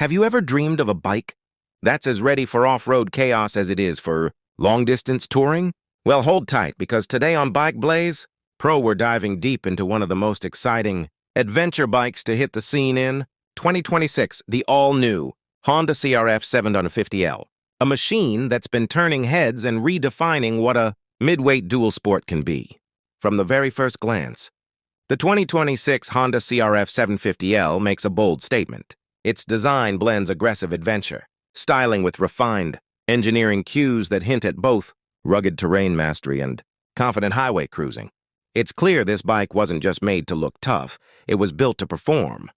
Have you ever dreamed of a bike that's as ready for off-road chaos as it is for long-distance touring? Well, hold tight, because today on Bike Blaze Pro, we're diving deep into one of the most exciting adventure bikes to hit the scene in 2026, the all-new Honda CRF 750L, a machine that's been turning heads and redefining what a mid-weight dual sport can be. From the very first glance, the 2026 Honda CRF 750L makes a bold statement. Its design blends aggressive adventure, styling with refined engineering cues that hint at both rugged terrain mastery and confident highway cruising. It's clear this bike wasn't just made to look tough, it was built to perform.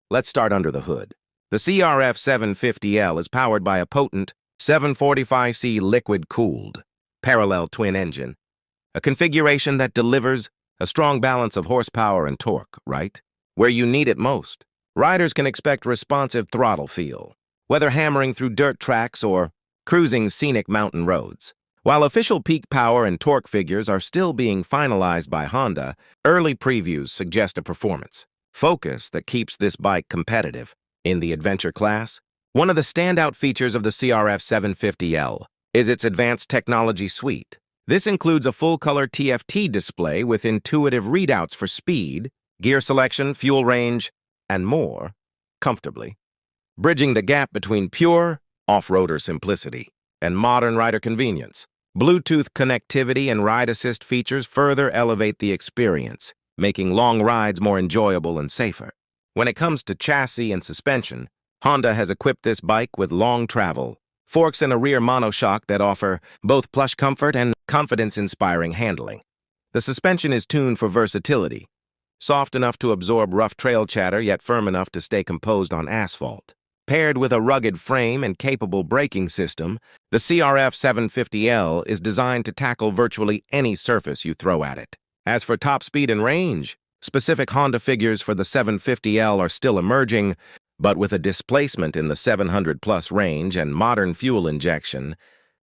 Let's start under the hood. The CRF 750L is powered by a potent 745C liquid-cooled, parallel twin engine, a configuration that delivers a strong balance of horsepower and torque, right where you need it most. Riders can expect responsive throttle feel, whether hammering through dirt tracks or cruising scenic mountain roads. While official peak power and torque figures are still being finalized by Honda, early previews suggest a performance focus that keeps this bike competitive. In the adventure class, one of the standout features of the CRF 750L is its advanced technology suite. This includes a full-color TFT display with intuitive readouts for speed, gear selection, fuel range, and more, comfortably, bridging the gap between pure off-roader simplicity and modern rider convenience. Bluetooth connectivity and ride assist features further elevate the experience, making long rides more enjoyable and safer. When it comes to chassis and suspension, Honda has equipped this bike with long travel forks and a rear monoshock that offer both plush comfort and confidence-inspiring handling. The suspension is tuned for versatility, soft enough to absorb rough trail chatter yet firm enough to stay composed on asphalt. Paired with a rugged frame and capable braking system, the CRF 750L is designed to tackle virtually any surface you throw at it. As for top speed and range, specific Honda figures for the 750L are still emerging, but with a displacement in the 700-plus range and modern fuel injection,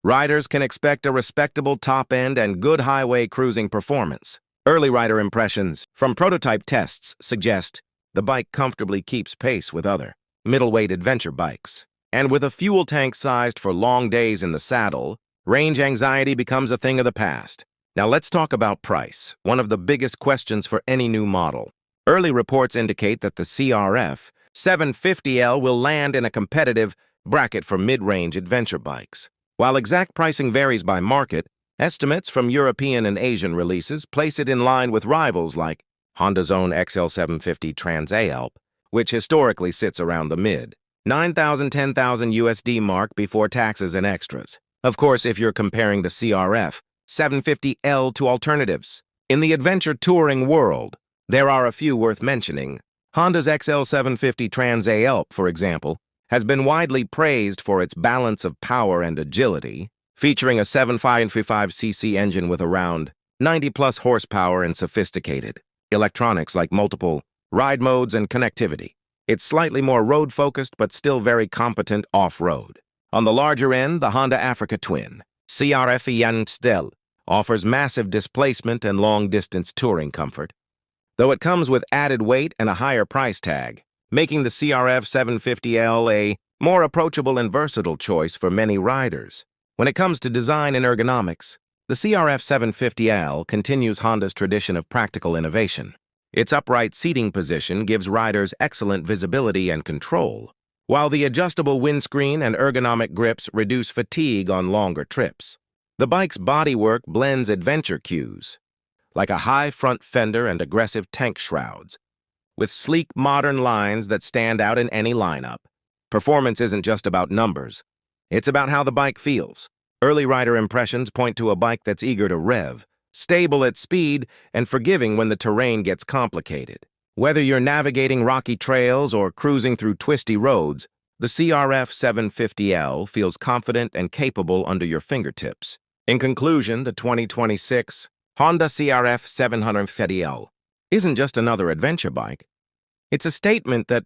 riders can expect a respectable top-end and good highway cruising performance. Early rider impressions from prototype tests suggest the bike comfortably keeps pace with other middleweight adventure bikes. And with a fuel tank sized for long days in the saddle, range anxiety becomes a thing of the past. Now let's talk about price, one of the biggest questions for any new model. Early reports indicate that the CRF 750L will land in a competitive bracket for mid-range adventure bikes. While exact pricing varies by market, estimates from European and Asian releases place it in line with rivals like Honda's own XL750 Trans-Alp, which historically sits around the mid-9,000 10,000 USD mark before taxes and extras. Of course, if you're comparing the CRF 750L to alternatives. In the adventure touring world, there are a few worth mentioning. Honda's XL750 Trans-Alp, for example, has been widely praised for its balance of power and agility, featuring a 755cc engine with around 90-plus horsepower and sophisticated electronics like multiple ride modes and connectivity. It's slightly more road-focused but still very competent off-road. On the larger end, the Honda Africa Twin, CRF 750L, offers massive displacement and long-distance touring comfort, though it comes with added weight and a higher price tag, making the CRF 750L a more approachable and versatile choice for many riders. When it comes to design and ergonomics, the CRF 750L continues Honda's tradition of practical innovation. Its upright seating position gives riders excellent visibility and control, while the adjustable windscreen and ergonomic grips reduce fatigue on longer trips. The bike's bodywork blends adventure cues, like a high front fender and aggressive tank shrouds, with sleek modern lines that stand out in any lineup. Performance isn't just about numbers, it's about how the bike feels. Early rider impressions point to a bike that's eager to rev, stable at speed, and forgiving when the terrain gets complicated. Whether you're navigating rocky trails or cruising through twisty roads, the CRF 750L feels confident and capable under your fingertips. In conclusion, the 2026 Honda CRF 750L isn't just another adventure bike. It's a statement that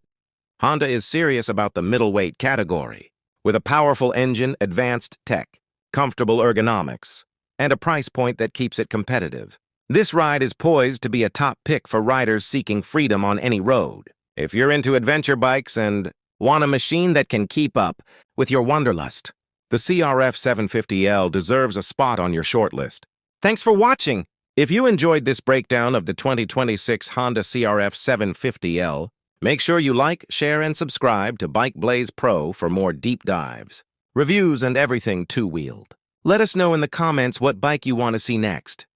Honda is serious about the middleweight category, with a powerful engine, advanced tech, comfortable ergonomics, and a price point that keeps it competitive. This ride is poised to be a top pick for riders seeking freedom on any road. If you're into adventure bikes and Want a machine that can keep up with your wanderlust? The CRF 750L deserves a spot on your shortlist. Thanks for watching. If you enjoyed this breakdown of the 2026 Honda CRF 750L, make sure you like, share, and subscribe to Bike Blaze Pro for more deep dives, reviews, and everything two-wheeled. Let us know in the comments what bike you want to see next.